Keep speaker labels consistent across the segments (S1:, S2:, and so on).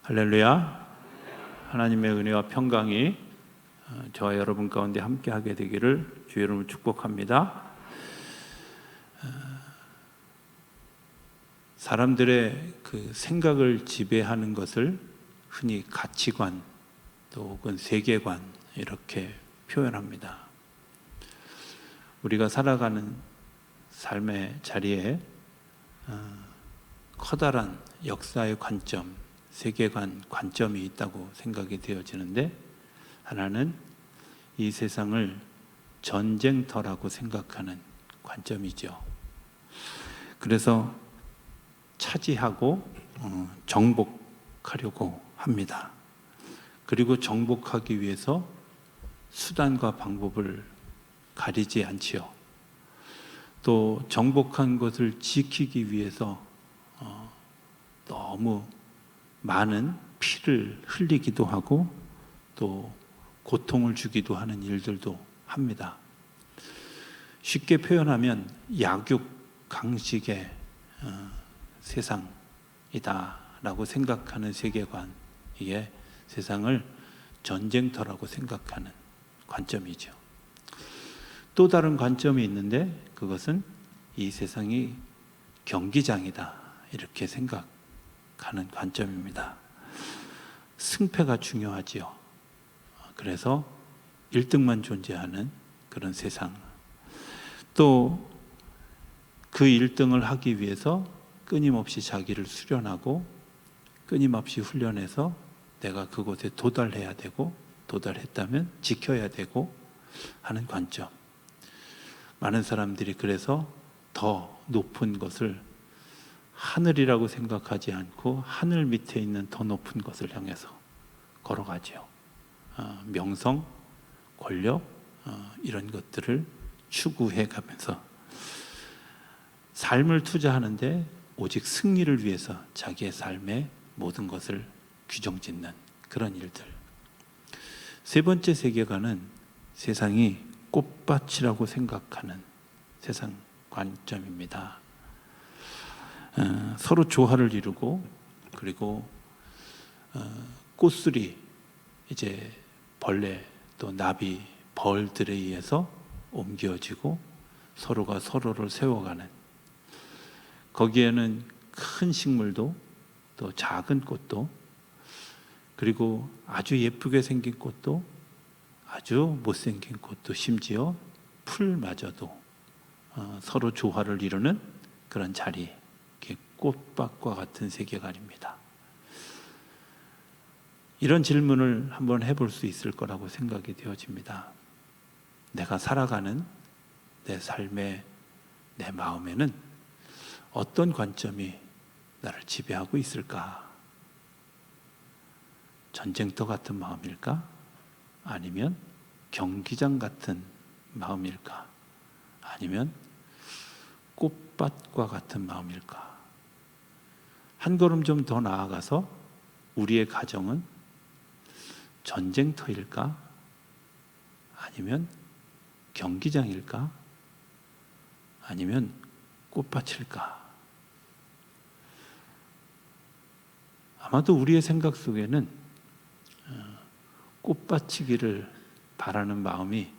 S1: 할렐루야. 하나님의 은혜와 평강이 저와 여러분 가운데 함께하게 되기를 주의 이름으로 축복합니다. 사람들의 그 생각을 지배하는 것을 흔히 가치관 또 혹은 세계관 이렇게 표현합니다. 우리가 살아가는 삶의 자리에 커다란 역사의 관점, 세계관, 관점이 있다고 생각이 되어지는데, 하나는 이 세상을 전쟁터라고 생각하는 관점이죠. 그래서 차지하고 정복하려고 합니다. 그리고 정복하기 위해서 수단과 방법을 가리지 않지요. 또 정복한 것을 지키기 위해서 너무 많은 피를 흘리기도 하고 또 고통을 주기도 하는 일들도 합니다. 쉽게 표현하면 약육강식의 세상이다라고 생각하는 세계관, 이게 세상을 전쟁터라고 생각하는 관점이죠. 또 다른 관점이 있는데, 그것은 이 세상이 경기장이다 이렇게 생각하는 관점입니다. 승패가 중요하지요. 그래서 1등만 존재하는 그런 세상. 또 그 1등을 하기 위해서 끊임없이 자기를 수련하고 끊임없이 훈련해서 내가 그곳에 도달해야 되고, 도달했다면 지켜야 되고 하는 관점. 많은 사람들이 그래서 더 높은 것을 하늘이라고 생각하지 않고 하늘 밑에 있는 더 높은 것을 향해서 걸어가죠. 명성, 권력 이런 것들을 추구해 가면서 삶을 투자하는데 오직 승리를 위해서 자기의 삶의 모든 것을 규정짓는 그런 일들. 세 번째 세계관은 세상이 꽃밭이라고 생각하는 세상 관점입니다. 서로 조화를 이루고, 그리고 꽃술이 이제 벌레 또 나비 벌들에 의해서 옮겨지고 서로가 서로를 세워가는, 거기에는 큰 식물도 또 작은 꽃도, 그리고 아주 예쁘게 생긴 꽃도 아주 못생긴 꽃도, 심지어 풀마저도 서로 조화를 이루는 그런 자리, 꽃밭과 같은 세계관입니다. 이런 질문을 한번 해볼 수 있을 거라고 생각이 되어집니다. 내가 살아가는 내 삶의, 내 마음에는 어떤 관점이 나를 지배하고 있을까? 전쟁터 같은 마음일까? 아니면 경기장 같은 마음일까? 아니면 꽃밭과 같은 마음일까? 한 걸음 좀 더 나아가서 우리의 가정은 전쟁터일까? 아니면 경기장일까? 아니면 꽃밭일까? 아마도 우리의 생각 속에는 꽃밭이기를 바라는 마음이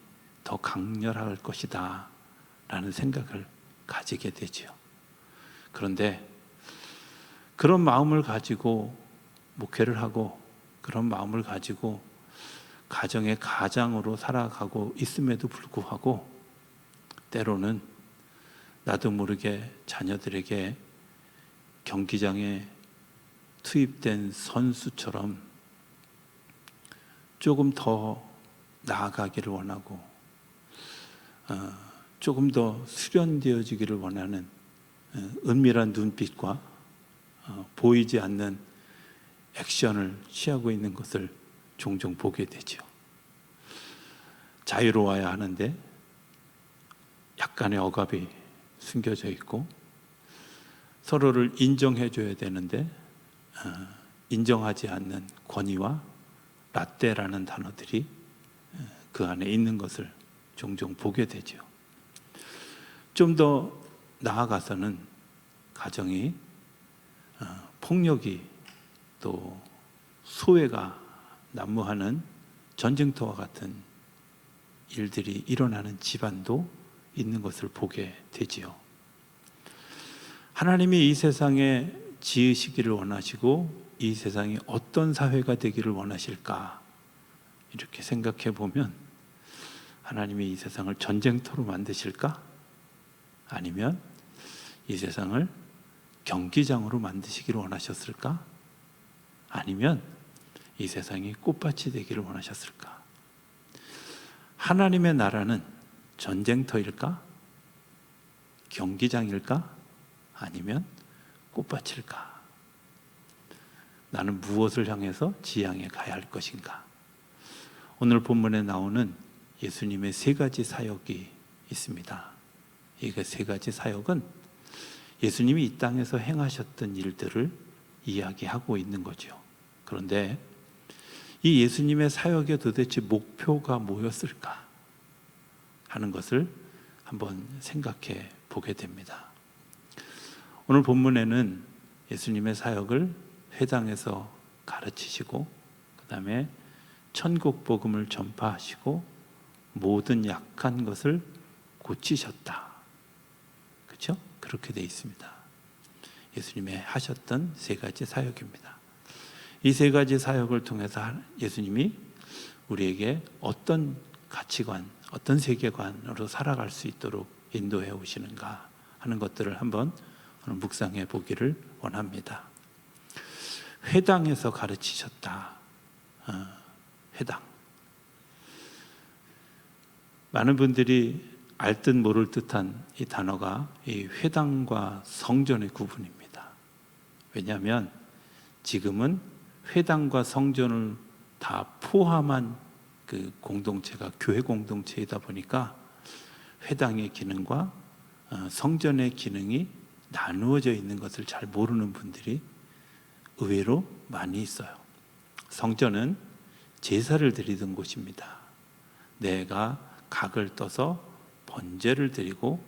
S1: 더 강렬할 것이다 라는 생각을 가지게 되죠. 그런데 그런 마음을 가지고 목회를 하고, 그런 마음을 가지고 가정의 가장으로 살아가고 있음에도 불구하고, 때로는 나도 모르게 자녀들에게 경기장에 투입된 선수처럼 조금 더 나아가기를 원하고, 조금 더 수련되어지기를 원하는 은밀한 눈빛과 보이지 않는 액션을 취하고 있는 것을 종종 보게 되죠. 자유로워야 하는데 약간의 억압이 숨겨져 있고, 서로를 인정해줘야 되는데 인정하지 않는 권위와 라떼라는 단어들이 그 안에 있는 것을 종종 보게 되죠. 좀 더 나아가서는 가정이 폭력이 또 소외가 난무하는 전쟁터와 같은 일들이 일어나는 집안도 있는 것을 보게 되지요. 하나님이 이 세상에 지으시기를 원하시고 이 세상이 어떤 사회가 되기를 원하실까? 이렇게 생각해 보면 하나님이 이 세상을 전쟁터로 만드실까? 아니면 이 세상을 경기장으로 만드시기를 원하셨을까? 아니면 이 세상이 꽃밭이 되기를 원하셨을까? 하나님의 나라는 전쟁터일까? 경기장일까? 아니면 꽃밭일까? 나는 무엇을 향해서 지향해 가야 할 것인가? 오늘 본문에 나오는 예수님의 세 가지 사역이 있습니다. 이 세 가지 사역은 예수님이 이 땅에서 행하셨던 일들을 이야기하고 있는 거죠. 그런데 이 예수님의 사역의 도대체 목표가 뭐였을까 하는 것을 한번 생각해 보게 됩니다. 오늘 본문에는 예수님의 사역을 회당에서 가르치시고 그 다음에 천국 복음을 전파하시고 모든 약한 것을 고치셨다. 그렇죠? 그렇게 되어 있습니다. 예수님의 하셨던 세 가지 사역입니다. 이 세 가지 사역을 통해서 예수님이 우리에게 어떤 가치관, 어떤 세계관으로 살아갈 수 있도록 인도해 오시는가 하는 것들을 한번 묵상해 보기를 원합니다. 회당에서 가르치셨다. 회당. 많은 분들이 알 듯 모를 듯한 이 단어가 이 회당과 성전의 구분입니다. 왜냐하면 지금은 회당과 성전을 다 포함한 그 공동체가 교회 공동체이다 보니까 회당의 기능과 성전의 기능이 나누어져 있는 것을 잘 모르는 분들이 의외로 많이 있어요. 성전은 제사를 드리던 곳입니다. 내가 각을 떠서 번제를 드리고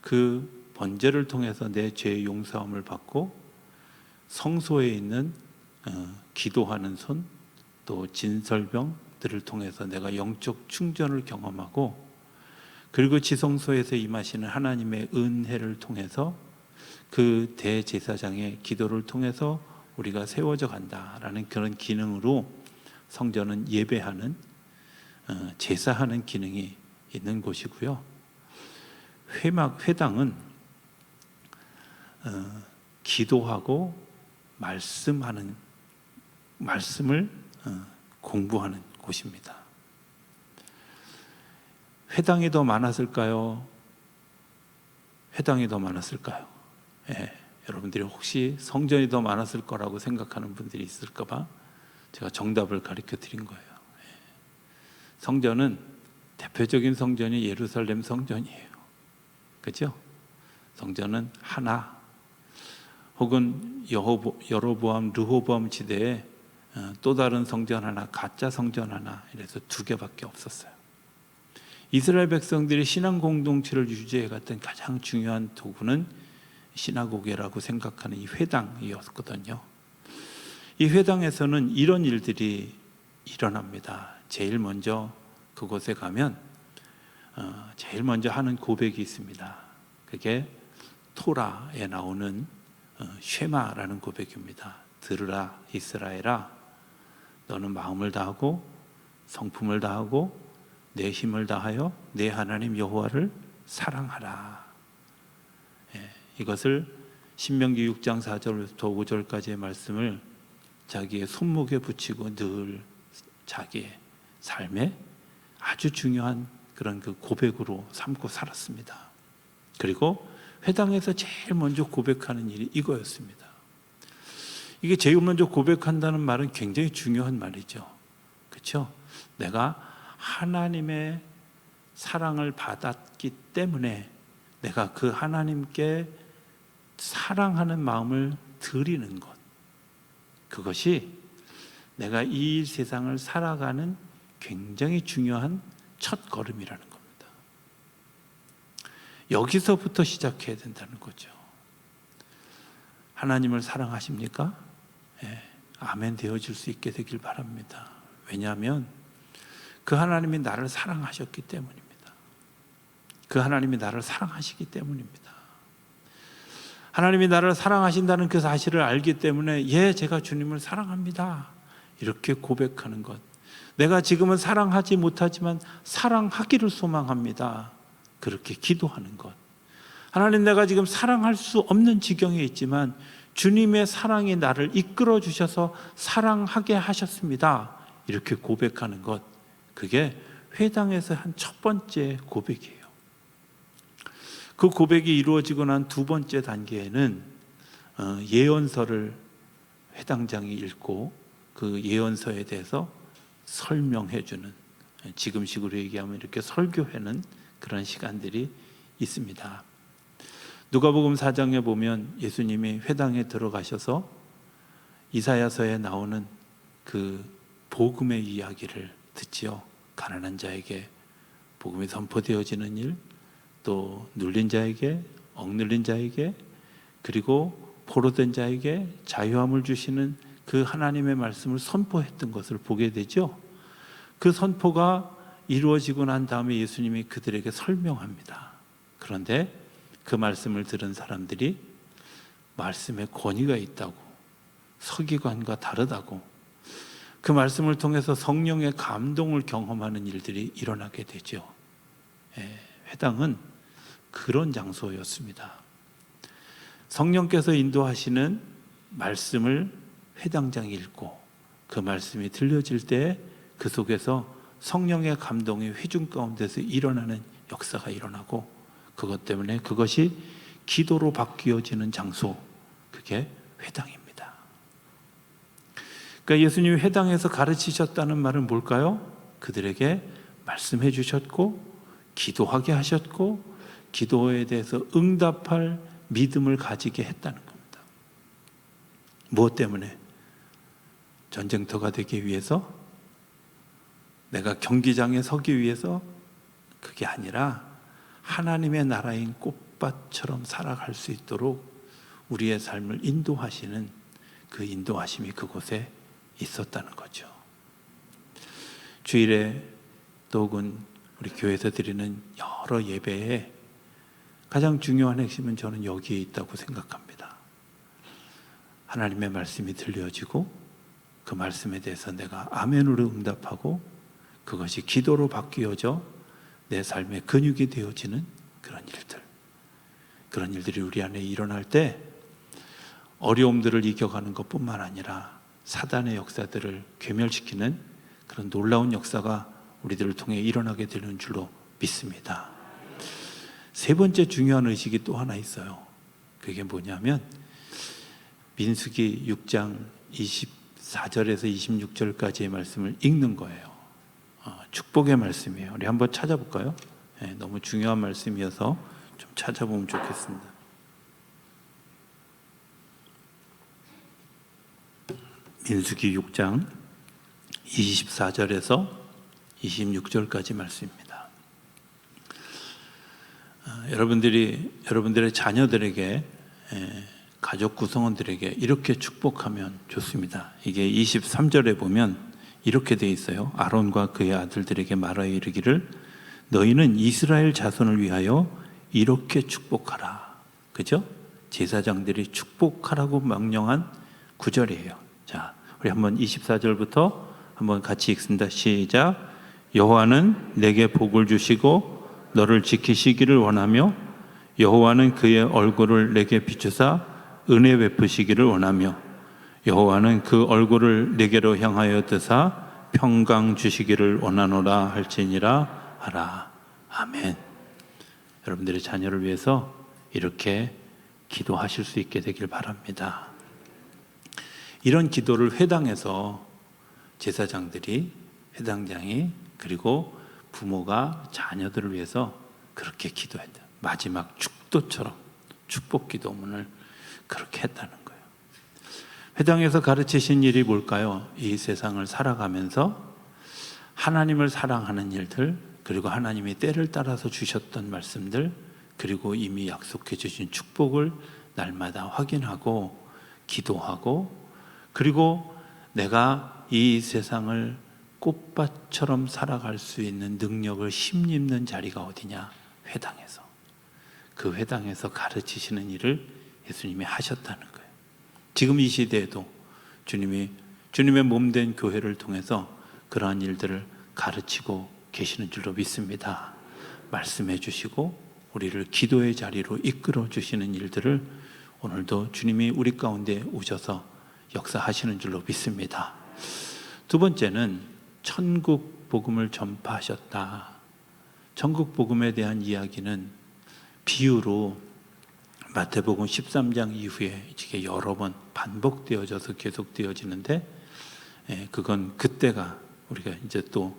S1: 그 번제를 통해서 내 죄의 용서함을 받고 성소에 있는 기도하는 손, 또 진설병들을 통해서 내가 영적 충전을 경험하고 그리고 지성소에서 임하시는 하나님의 은혜를 통해서 그 대제사장의 기도를 통해서 우리가 세워져 간다라는 그런 기능으로 성전은 예배하는 제사하는 기능이 있는 곳이고요. 회당은 기도하고 말씀을 공부하는 곳입니다. 회당이 더 많았을까요? 회당이 더 많았을까요? 여러분들이 혹시 성전이 더 많았을 거라고 생각하는 분들이 있을까 봐 제가 정답을 가르쳐 드린 거예요. 성전은 대표적인 성전이 예루살렘 성전이에요. 그렇죠? 성전은 하나 혹은 여로보암, 르호보암 시대에 또 다른 성전 하나, 가짜 성전 하나 이래서 두 개밖에 없었어요. 이스라엘 백성들이 신앙 공동체를 유지해갔던 가장 중요한 도구는 시나고게라고 생각하는 이 회당이었거든요. 이 회당에서는 이런 일들이 일어납니다. 제일 먼저 그곳에 가면 제일 먼저 하는 고백이 있습니다. 그게 토라에 나오는 쉐마라는 고백입니다. 들으라 이스라엘아, 너는 마음을 다하고 성품을 다하고 내 힘을 다하여 내 하나님 여호와를 사랑하라. 이것을 신명기 6장 4절부터 5절까지의 말씀을 자기의 손목에 붙이고 늘 자기의 삶에 아주 중요한 그런 그 고백으로 삼고 살았습니다. 그리고 회당에서 제일 먼저 고백하는 일이 이거였습니다. 이게 제일 먼저 고백한다는 말은 굉장히 중요한 말이죠. 그렇죠? 내가 하나님의 사랑을 받았기 때문에 내가 그 하나님께 사랑하는 마음을 드리는 것, 그것이 내가 이 세상을 살아가는 굉장히 중요한 첫 걸음이라는 겁니다. 여기서부터 시작해야 된다는 거죠. 하나님을 사랑하십니까? 아멘 되어질 수 있게 되길 바랍니다. 왜냐하면 그 하나님이 나를 사랑하셨기 때문입니다. 그 하나님이 나를 사랑하시기 때문입니다. 하나님이 나를 사랑하신다는 그 사실을 알기 때문에 예, 제가 주님을 사랑합니다, 이렇게 고백하는 것, 내가 지금은 사랑하지 못하지만 사랑하기를 소망합니다, 그렇게 기도하는 것, 하나님 내가 지금 사랑할 수 없는 지경에 있지만 주님의 사랑이 나를 이끌어 주셔서 사랑하게 하셨습니다, 이렇게 고백하는 것, 그게 회당에서 한 첫 번째 고백이에요. 그 고백이 이루어지고 난 두 번째 단계에는 예언서를 회당장이 읽고 그 예언서에 대해서 설명해 주는, 지금식으로 얘기하면 이렇게 설교하는 그런 시간들이 있습니다. 누가복음 4장에 보면 예수님이 회당에 들어가셔서 이사야서에 나오는 그 복음의 이야기를 듣지요. 가난한 자에게 복음이 선포되어지는 일, 또 눌린 자에게, 억눌린 자에게, 그리고 포로된 자에게 자유함을 주시는 그 하나님의 말씀을 선포했던 것을 보게 되죠. 그 선포가 이루어지고 난 다음에 예수님이 그들에게 설명합니다. 그런데 그 말씀을 들은 사람들이 말씀에 권위가 있다고, 서기관과 다르다고, 그 말씀을 통해서 성령의 감동을 경험하는 일들이 일어나게 되죠. 회당은 그런 장소였습니다. 성령께서 인도하시는 말씀을 회당장이 읽고 그 말씀이 들려질 때 그 속에서 성령의 감동이 회중 가운데서 일어나는 역사가 일어나고, 그것 때문에 그것이 기도로 바뀌어지는 장소, 그게 회당입니다. 그러니까 예수님이 회당에서 가르치셨다는 말은 뭘까요? 그들에게 말씀해 주셨고 기도하게 하셨고 기도에 대해서 응답할 믿음을 가지게 했다는 겁니다. 무엇 때문에? 전쟁터가 되기 위해서? 내가 경기장에 서기 위해서? 그게 아니라 하나님의 나라인 꽃밭처럼 살아갈 수 있도록 우리의 삶을 인도하시는 그 인도하심이 그곳에 있었다는 거죠. 주일에 또 혹은 우리 교회에서 드리는 여러 예배에 가장 중요한 핵심은 저는 여기에 있다고 생각합니다. 하나님의 말씀이 들려지고 그 말씀에 대해서 내가 아멘으로 응답하고 그것이 기도로 바뀌어져 내 삶의 근육이 되어지는 그런 일들, 그런 일들이 우리 안에 일어날 때 어려움들을 이겨가는 것뿐만 아니라 사단의 역사들을 괴멸시키는 그런 놀라운 역사가 우리들을 통해 일어나게 되는 줄로 믿습니다. 세 번째 중요한 의식이 또 하나 있어요. 그게 뭐냐면 민수기 6장 24절에서 26절까지의 말씀을 읽는 거예요. 축복의 말씀이에요. 우리 한번 찾아볼까요? 너무 중요한 말씀이어서 좀 찾아보면 좋겠습니다. 민수기 6장 24절에서 26절까지 말씀입니다. 여러분들의 자녀들에게, 가족 구성원들에게 이렇게 축복하면 좋습니다. 이게 23절에 보면 이렇게 돼 있어요. 아론과 그의 아들들에게 말하여 이르기를 너희는 이스라엘 자손을 위하여 이렇게 축복하라. 그죠? 제사장들이 축복하라고 명령한 구절이에요. 자, 우리 한번 24절부터 한번 같이 읽습니다. 시작. 여호와는 내게 복을 주시고 너를 지키시기를 원하며 여호와는 그의 얼굴을 내게 비추사 은혜 베푸시기를 원하며 여호와는 그 얼굴을 내게로 향하여 드사 평강 주시기를 원하노라 할지니라 하라. 아멘. 여러분들의 자녀를 위해서 이렇게 기도하실 수 있게 되길 바랍니다. 이런 기도를 회당에서 제사장들이, 회당장이, 그리고 부모가 자녀들을 위해서 그렇게 기도했다. 마지막 축도처럼 축복 기도문을 그렇게 했다는 거예요. 회당에서 가르치신 일이 뭘까요? 이 세상을 살아가면서 하나님을 사랑하는 일들, 그리고 하나님이 때를 따라서 주셨던 말씀들, 그리고 이미 약속해 주신 축복을 날마다 확인하고 기도하고, 그리고 내가 이 세상을 꽃밭처럼 살아갈 수 있는 능력을 힘입는 자리가 어디냐? 회당에서. 그 회당에서 가르치시는 일을 예수님이 하셨다는 거예요. 지금 이 시대에도 주님의 몸된 교회를 통해서 그러한 일들을 가르치고 계시는 줄로 믿습니다. 말씀해 주시고 우리를 기도의 자리로 이끌어 주시는 일들을 오늘도 주님이 우리 가운데 오셔서 역사하시는 줄로 믿습니다. 두 번째는 천국 복음을 전파하셨다. 천국 복음에 대한 이야기는 비유로 마태복음 13장 이후에 이게 여러 번 반복되어져서 계속되어지는데, 그건 그때가 우리가 이제 또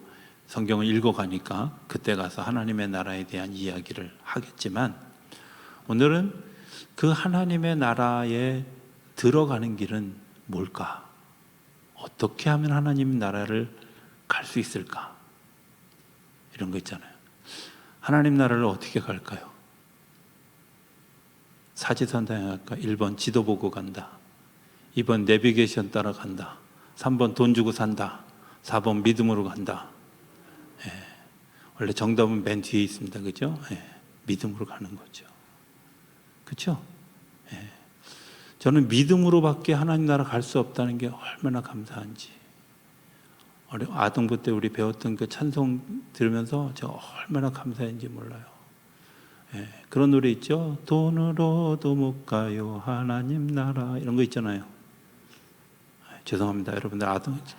S1: 성경을 읽어가니까 그때 가서 하나님의 나라에 대한 이야기를 하겠지만, 오늘은 그 하나님의 나라에 들어가는 길은 뭘까? 어떻게 하면 하나님 나라를 갈 수 있을까? 이런 거 있잖아요. 하나님 나라를 어떻게 갈까요? 사지선다에 갈까? 1번 지도 보고 간다. 2번 내비게이션 따라 간다. 3번 돈 주고 산다. 4번 믿음으로 간다. 원래 정답은 맨 뒤에 있습니다. 그죠? 믿음으로 가는 거죠. 그렇죠? 저는 믿음으로밖에 하나님 나라 갈 수 없다는 게 얼마나 감사한지. 아동부 때 우리 배웠던 그 찬송 들으면서 제가 얼마나 감사했는지 몰라요. 그런 노래 있죠? 돈으로도 못 가요 하나님 나라, 이런 거 있잖아요. 죄송합니다 여러분들,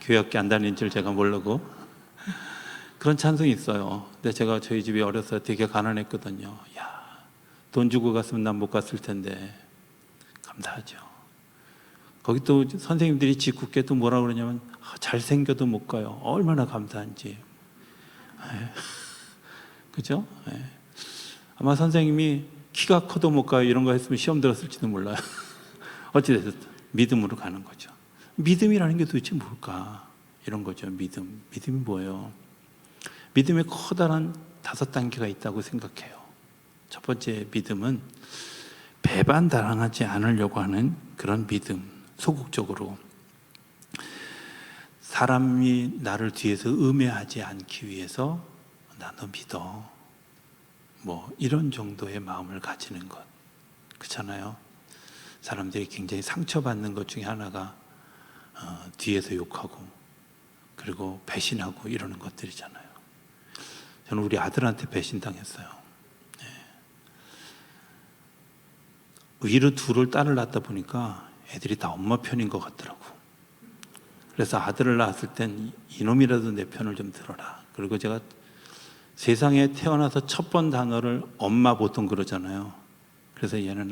S1: 교회학교 안 다닌 줄 제가 모르고 그런 찬송이 있어요. 근데 제가 저희 집이 어려서 되게 가난했거든요. 돈 주고 갔으면 난 못 갔을 텐데 감사하죠. 거기 또 선생님들이 짓궂게 또 뭐라 그러냐면 잘생겨도 못 가요. 얼마나 감사한지. 그죠? 아마 선생님이 키가 커도 못 가요 이런 거 했으면 시험 들었을지도 몰라요. 어찌됐든 믿음으로 가는 거죠. 믿음이라는 게 도대체 뭘까? 이런 거죠. 믿음이 뭐예요? 믿음의 커다란 5단계가 있다고 생각해요. 첫 번째 믿음은 배반당하지 않으려고 하는 그런 믿음. 소극적으로 사람이 나를 뒤에서 음해하지 않기 위해서 나 너 믿어, 뭐 이런 정도의 마음을 가지는 것. 그렇잖아요. 사람들이 굉장히 상처받는 것 중에 하나가 뒤에서 욕하고 그리고 배신하고 이러는 것들이잖아요. 저는 우리 아들한테 배신당했어요. 위로 둘을 딸을 낳다 보니까 애들이 다 엄마 편인 것 같더라고. 그래서 아들을 낳았을 땐 이놈이라도 내 편을 좀 들어라. 그리고 제가 세상에 태어나서 첫 번 단어를 엄마 보통 그러잖아요. 그래서 얘는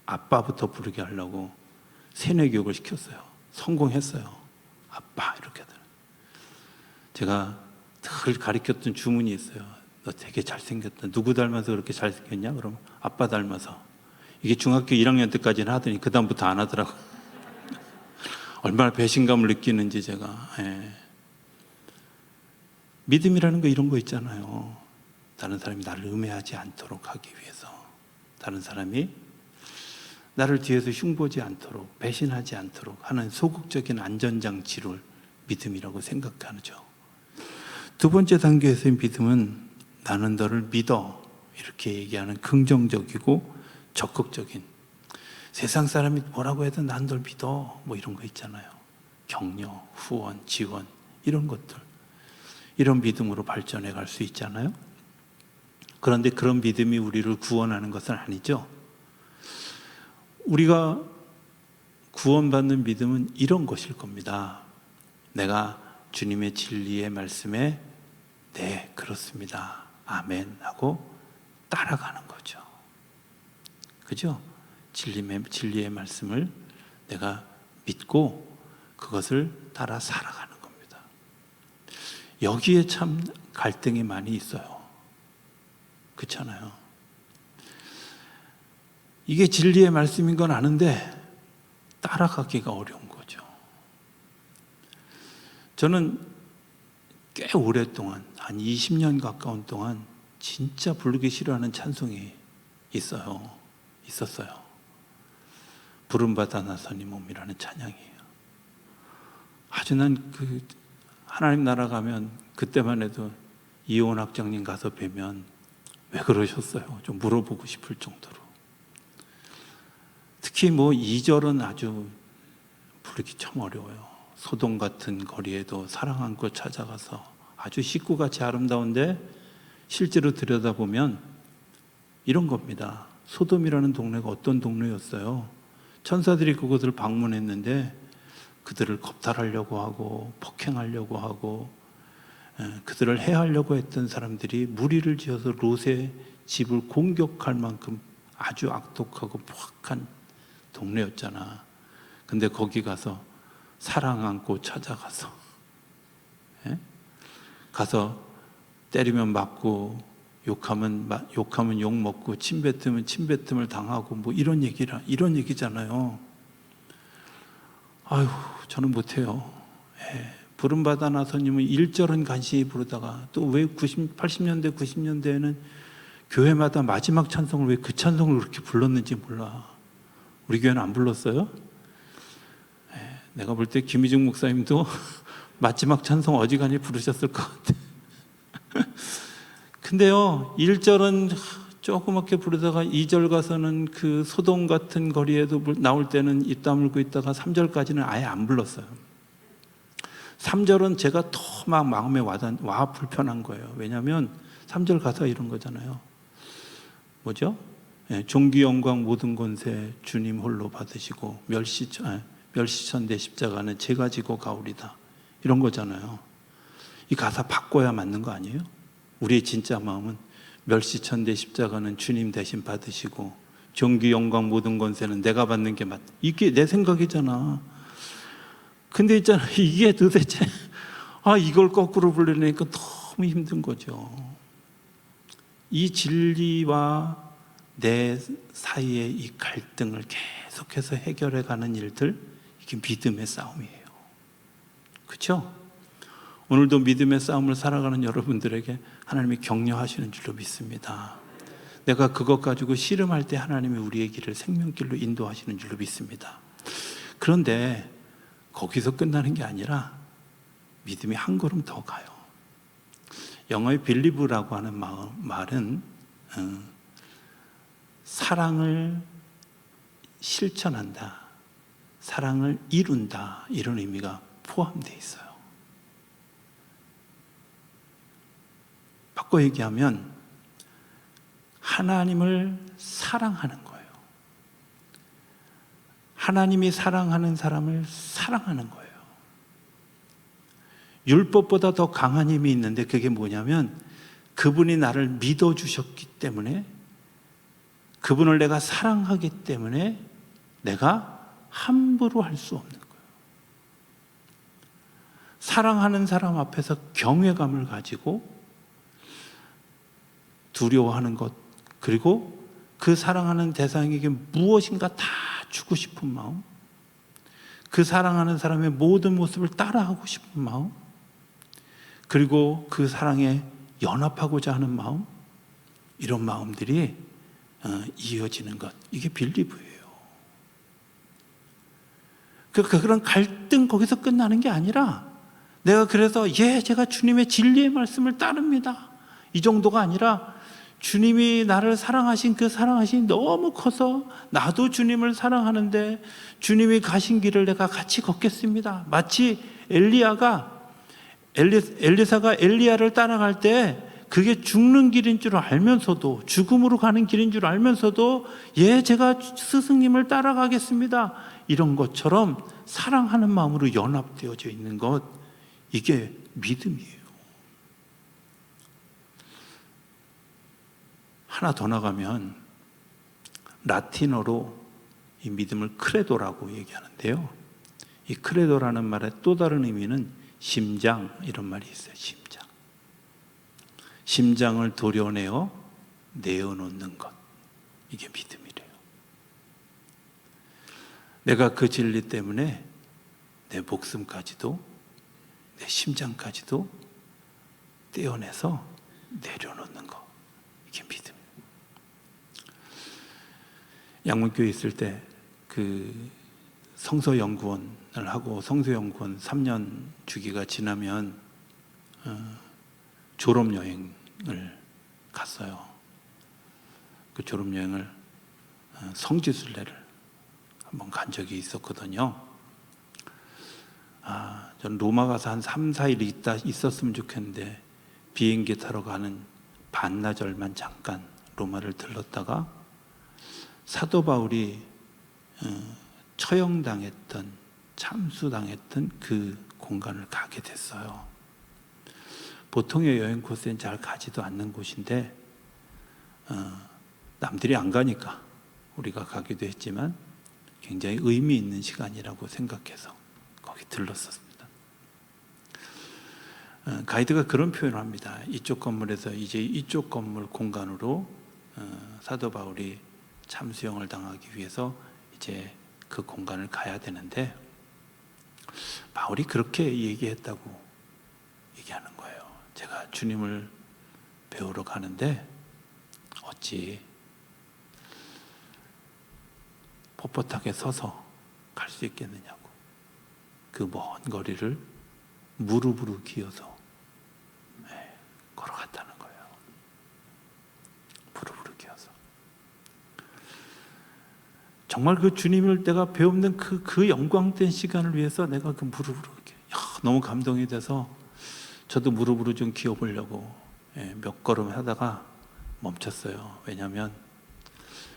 S1: 아빠부터 부르게 하려고 세뇌 교육을 시켰어요. 성공했어요. 아빠 이렇게 하더라고요. 제가 늘 가르쳤던 주문이 있어요. 너 되게 잘생겼다. 누구 닮아서 그렇게 잘생겼냐? 그럼 아빠 닮아서. 이게 중학교 1학년 때까지는 하더니 그 다음부터 안 하더라고. 얼마나 배신감을 느끼는지 제가. 믿음이라는 거 이런 거 있잖아요. 다른 사람이 나를 음해하지 않도록 하기 위해서, 다른 사람이 나를 뒤에서 흉보지 않도록, 배신하지 않도록 하는 소극적인 안전장치를 믿음이라고 생각하죠. 두 번째 단계에서의 믿음은 나는 너를 믿어, 이렇게 얘기하는 긍정적이고 적극적인, 세상 사람이 뭐라고 해도 난 널 믿어, 뭐 이런 거 있잖아요. 격려, 후원, 지원, 이런 것들, 이런 믿음으로 발전해 갈 수 있잖아요. 그런데 그런 믿음이 우리를 구원하는 것은 아니죠. 우리가 구원받는 믿음은 이런 것일 겁니다. 내가 주님의 진리의 말씀에 네, 그렇습니다, 아멘 하고 따라가는 거죠. 그죠? 진리의 말씀을 내가 믿고 그것을 따라 살아가는 겁니다. 여기에 참 갈등이 많이 있어요. 그렇잖아요. 이게 진리의 말씀인 건 아는데 따라가기가 어려운 거죠. 저는 꽤 오랫동안, 한 20년 가까운 동안 진짜 부르기 싫어하는 찬송이 있었어요. 부름받아 나서니 몸이라는 찬양이에요. 아주 난 그 하나님 나라 가면 그때만 해도 이온 학장님 가서 뵈면 왜 그러셨어요? 좀 물어보고 싶을 정도로. 특히 뭐 2절은 아주 부르기 참 어려워요. 소돔 같은 거리에도 사랑 안고 찾아가서 아주 식구같이 아름다운데 실제로 들여다보면 이런 겁니다. 소돔이라는 동네가 어떤 동네였어요? 천사들이 그곳을 방문했는데 그들을 겁탈하려고 하고 폭행하려고 하고 그들을 해하려고 했던 사람들이 무리를 지어서 롯의 집을 공격할 만큼 아주 악독하고 포악한 동네였잖아. 근데 거기 가서 사랑 안고 찾아가서 가서 때리면 맞고 욕하면 욕 먹고 침 뱉으면 침 뱉음을 당하고 뭐 이런 얘기잖아요. 아유, 저는 못해요. 부름받아 나서님은 1절은 간신히 부르다가 또 왜 80년대 90년대에는 교회마다 마지막 찬송을 왜 그 찬송을 그렇게 불렀는지 몰라. 우리 교회는 안 불렀어요? 내가 볼 때 김희중 목사님도 마지막 찬송 어지간히 부르셨을 것 같아. 근데요, 1절은 조그맣게 부르다가 2절 가서는 그 소돔 같은 거리에도 나올 때는 입 다물고 있다가 3절까지는 아예 안 불렀어요. 3절은 제가 더 막 마음에 와 불편한 거예요. 왜냐하면 3절 가사 이런 거잖아요. 뭐죠? 존귀 영광 모든 권세 주님 홀로 받으시고 멸시천 대 십자가는 제가 지고 가오리다. 이런 거잖아요. 이 가사 바꿔야 맞는 거 아니에요? 우리의 진짜 마음은 멸시천 대 십자가는 주님 대신 받으시고 존귀 영광 모든 권세는 내가 받는 게 맞다. 이게 내 생각이잖아. 근데 있잖아, 이게 도대체 이걸 거꾸로 부르려니까 너무 힘든 거죠. 이 진리와 내 사이의 이 갈등을 계속해서 해결해 가는 일들, 이게 믿음의 싸움이에요. 그렇죠? 오늘도 믿음의 싸움을 살아가는 여러분들에게 하나님이 격려하시는 줄로 믿습니다. 내가 그것 가지고 씨름할 때 하나님이 우리의 길을 생명길로 인도하시는 줄로 믿습니다. 그런데 거기서 끝나는 게 아니라 믿음이 한 걸음 더 가요. 영어의 believe라고 하는 말은 사랑을 실천한다, 사랑을 이룬다, 이런 의미가 포함되어 있어요. 바꿔 얘기하면 하나님을 사랑하는 거예요. 하나님이 사랑하는 사람을 사랑하는 거예요. 율법보다 더 강한 힘이 있는데 그게 뭐냐면 그분이 나를 믿어주셨기 때문에, 그분을 내가 사랑하기 때문에 내가 함부로 할 수 없는 거예요. 사랑하는 사람 앞에서 경외감을 가지고 두려워하는 것, 그리고 그 사랑하는 대상에게 무엇인가 다 주고 싶은 마음, 그 사랑하는 사람의 모든 모습을 따라하고 싶은 마음, 그리고 그 사랑에 연합하고자 하는 마음, 이런 마음들이 이어지는 것, 이게 빌리브예요. 그런 갈등 거기서 끝나는 게 아니라 내가 그래서 제가 주님의 진리의 말씀을 따릅니다, 이 정도가 아니라 주님이 나를 사랑하신 그 사랑하심이 너무 커서 나도 주님을 사랑하는데 주님이 가신 길을 내가 같이 걷겠습니다. 마치 엘리사가 엘리야를 따라갈 때 그게 죽는 길인 줄 알면서도, 죽음으로 가는 길인 줄 알면서도 제가 스승님을 따라가겠습니다, 이런 것처럼 사랑하는 마음으로 연합되어져 있는 것, 이게 믿음이에요. 하나 더 나가면 라틴어로 이 믿음을 크레도라고 얘기하는데요, 이 크레도라는 말의 또 다른 의미는 심장, 이런 말이 있어요. 심장을 도려내어 내어놓는 것, 이게 믿음이래요. 내가 그 진리 때문에 내 목숨까지도, 내 심장까지도 떼어내서 내려놓는 것, 이게 믿음. 양문교회 있을 때 그 성서연구원을 하고 성서연구원 3년 주기가 지나면 졸업여행을 갔어요. 그 졸업여행을 성지순례를 한번 간 적이 있었거든요. 저는 로마 가서 한 3, 4일 있었으면 좋겠는데 비행기 타러 가는 반나절만 잠깐 로마를 들렀다가 사도 바울이 처형당했던, 참수당했던 그 공간을 가게 됐어요. 보통의 여행 코스엔 잘 가지도 않는 곳인데 남들이 안 가니까 우리가 가기도 했지만 굉장히 의미 있는 시간이라고 생각해서 거기 들렀었습니다. 가이드가 그런 표현을 합니다. 이쪽 건물에서 이제 이쪽 건물 공간으로 사도 바울이 참수형을 당하기 위해서 이제 그 공간을 가야 되는데 바울이 그렇게 얘기했다고 얘기하는 거예요. 제가 주님을 배우러 가는데 어찌 뻣뻣하게 서서 갈 수 있겠느냐고. 그 먼 거리를 무릎으로 기어서 걸어갔다는 거예요. 무릎으로 기어서. 정말 그 주님을 내가 배우는 그 영광된 시간을 위해서 내가 그 무릎으로 너무 감동이 돼서 저도 무릎으로 좀 기어보려고 몇 걸음 하다가 멈췄어요. 왜냐하면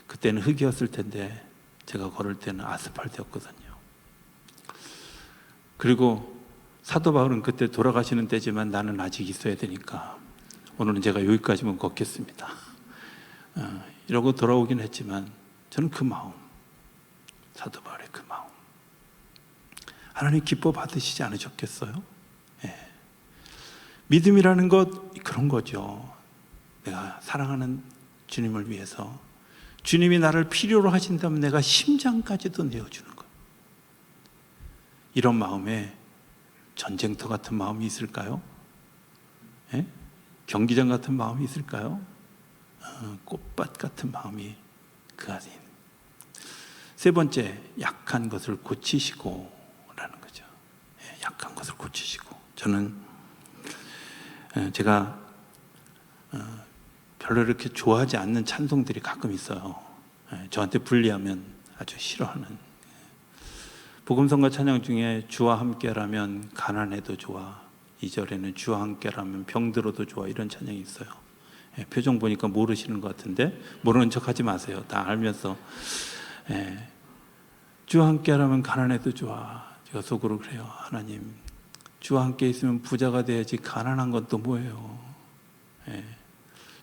S1: 그때는 흙이었을 텐데 제가 걸을 때는 아스팔트였거든요. 그리고 사도 바울은 그때 돌아가시는 때지만 나는 아직 있어야 되니까 오늘은 제가 여기까지만 걷겠습니다. 이러고 돌아오긴 했지만 저는 그 마음, 사도 바울의 그 마음, 하나님 기뻐 받으시지 않으셨겠어요? 믿음이라는 것 그런 거죠. 내가 사랑하는 주님을 위해서 주님이 나를 필요로 하신다면 내가 심장까지도 내어주는 것. 이런 마음에 전쟁터 같은 마음이 있을까요? 경기장 같은 마음이 있을까요? 꽃밭 같은 마음이 그 안에 있는. 세 번째, 약한 것을 고치시고 라는 거죠. 약한 것을 고치시고. 저는 제가 별로 이렇게 좋아하지 않는 찬송들이 가끔 있어요. 저한테 불리하면 아주 싫어하는. 복음성가 찬양 중에 주와 함께라면 가난해도 좋아, 2절에는 주와 함께라면 병들어도 좋아, 이런 찬양이 있어요. 표정 보니까 모르시는 것 같은데 모르는 척 하지 마세요. 다 알면서. 주와 함께라면 가난해도 좋아. 제가 속으로 그래요. 하나님, 주와 함께 있으면 부자가 돼야지 가난한 건 또 뭐예요.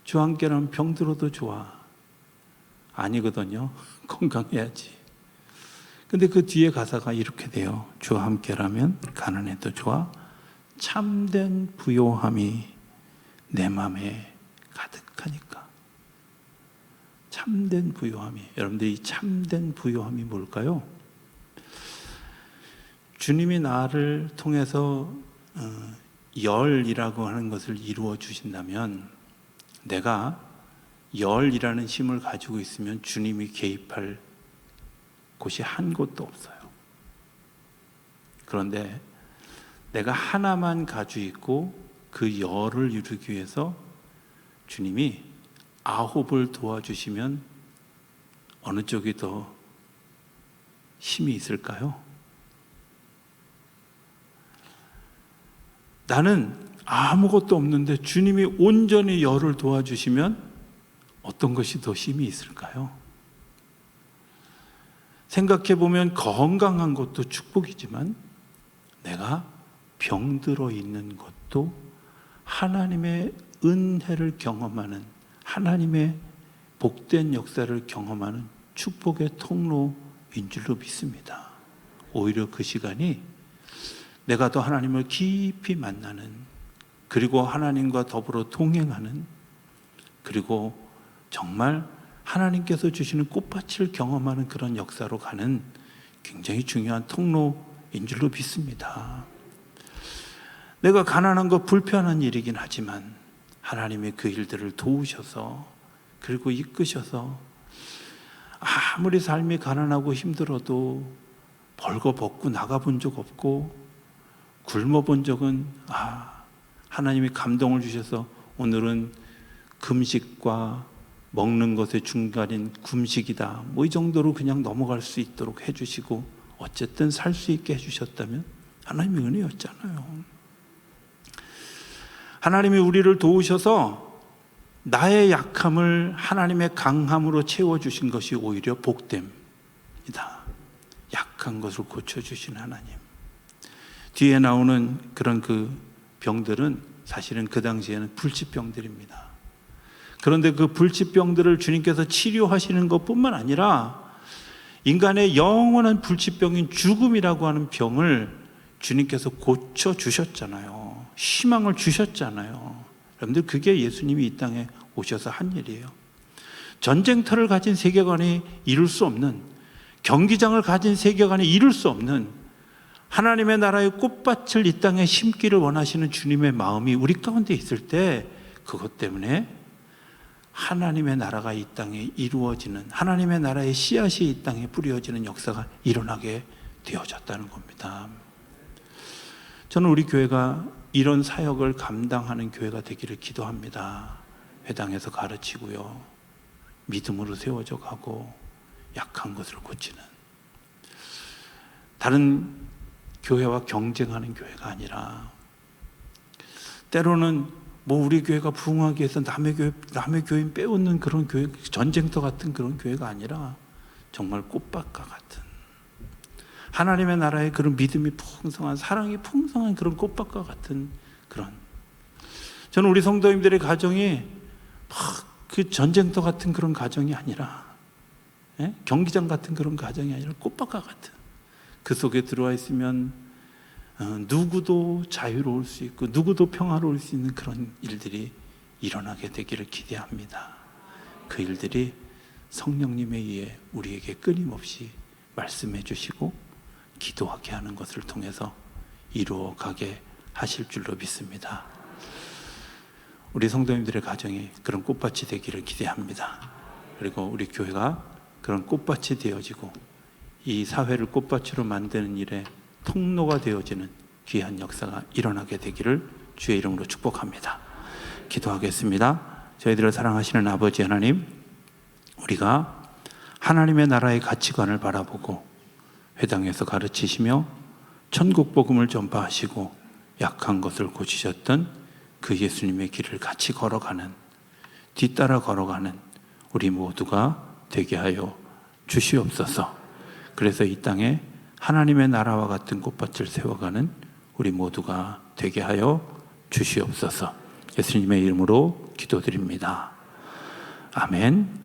S1: 주와 함께라면 병들어도 좋아. 아니거든요. 건강해야지. 근데 그 뒤에 가사가 이렇게 돼요. 주와 함께라면 가난해도 좋아. 참된 부요함이 내 마음에 가득하니까. 참된 부요함이. 여러분들 이 참된 부요함이 뭘까요? 주님이 나를 통해서 열이라고 하는 것을 이루어 주신다면 내가 열이라는 힘을 가지고 있으면 주님이 개입할 곳이 한 곳도 없어요. 그런데 내가 하나만 가지고 있고 그 열을 이루기 위해서 주님이 9을 도와주시면 어느 쪽이 더 힘이 있을까요? 나는 아무것도 없는데 주님이 온전히 열을 도와주시면 어떤 것이 더 힘이 있을까요? 생각해보면 건강한 것도 축복이지만 내가 병들어 있는 것도 하나님의 은혜를 경험하는, 하나님의 복된 역사를 경험하는 축복의 통로인 줄로 믿습니다. 오히려 그 시간이 내가 더 하나님을 깊이 만나는, 그리고 하나님과 더불어 동행하는, 그리고 정말 하나님께서 주시는 꽃밭을 경험하는 그런 역사로 가는 굉장히 중요한 통로인 줄로 믿습니다. 내가 가난한 거 불편한 일이긴 하지만 하나님의 그 일들을 도우셔서, 그리고 이끄셔서 아무리 삶이 가난하고 힘들어도 벌거벗고 나가본 적 없고 굶어본 적은 하나님이 감동을 주셔서 오늘은 금식과 먹는 것의 중간인 금식이다 뭐 이 정도로 그냥 넘어갈 수 있도록 해주시고 어쨌든 살 수 있게 해주셨다면 하나님의 은혜였잖아요. 하나님이 우리를 도우셔서 나의 약함을 하나님의 강함으로 채워주신 것이 오히려 복됨이다. 약한 것을 고쳐주신 하나님. 뒤에 나오는 그런 그 병들은 사실은 그 당시에는 불치병들입니다. 그런데 그 불치병들을 주님께서 치료하시는 것뿐만 아니라 인간의 영원한 불치병인 죽음이라고 하는 병을 주님께서 고쳐주셨잖아요. 희망을 주셨잖아요. 여러분들 그게 예수님이 이 땅에 오셔서 한 일이에요. 전쟁터를 가진 세계관이 이룰 수 없는, 경기장을 가진 세계관이 이룰 수 없는 하나님의 나라의 꽃밭을 이 땅에 심기를 원하시는 주님의 마음이 우리 가운데 있을 때 그것 때문에 하나님의 나라가 이 땅에 이루어지는, 하나님의 나라의 씨앗이 이 땅에 뿌려지는 역사가 일어나게 되어졌다는 겁니다. 저는 우리 교회가 이런 사역을 감당하는 교회가 되기를 기도합니다. 회당에서 가르치고요, 믿음으로 세워져 가고 약한 것을 고치는, 다른 교회와 경쟁하는 교회가 아니라, 때로는 뭐 우리 교회가 부흥하기 위해서 남의 교인 빼앗는 그런 교회, 전쟁터 같은 그런 교회가 아니라 정말 꽃밭과 같은 하나님의 나라의 그런 믿음이 풍성한, 사랑이 풍성한 그런 꽃밭과 같은 그런, 저는 우리 성도님들의 가정이 막 그 전쟁터 같은 그런 가정이 아니라, 경기장 같은 그런 가정이 아니라 꽃밭과 같은, 그 속에 들어와 있으면 누구도 자유로울 수 있고 누구도 평화로울 수 있는 그런 일들이 일어나게 되기를 기대합니다. 그 일들이 성령님에 의해 우리에게 끊임없이 말씀해 주시고 기도하게 하는 것을 통해서 이루어가게 하실 줄로 믿습니다. 우리 성도님들의 가정이 그런 꽃밭이 되기를 기대합니다. 그리고 우리 교회가 그런 꽃밭이 되어지고 이 사회를 꽃밭으로 만드는 일에 통로가 되어지는 귀한 역사가 일어나게 되기를 주의 이름으로 축복합니다. 기도하겠습니다. 저희들을 사랑하시는 아버지 하나님, 우리가 하나님의 나라의 가치관을 바라보고 회당에서 가르치시며 천국 복음을 전파하시고 약한 것을 고치셨던 그 예수님의 길을 같이 걸어가는, 뒤따라 걸어가는 우리 모두가 되게 하여 주시옵소서. 그래서 이 땅에 하나님의 나라와 같은 꽃밭을 세워가는 우리 모두가 되게 하여 주시옵소서. 예수님의 이름으로 기도드립니다. 아멘.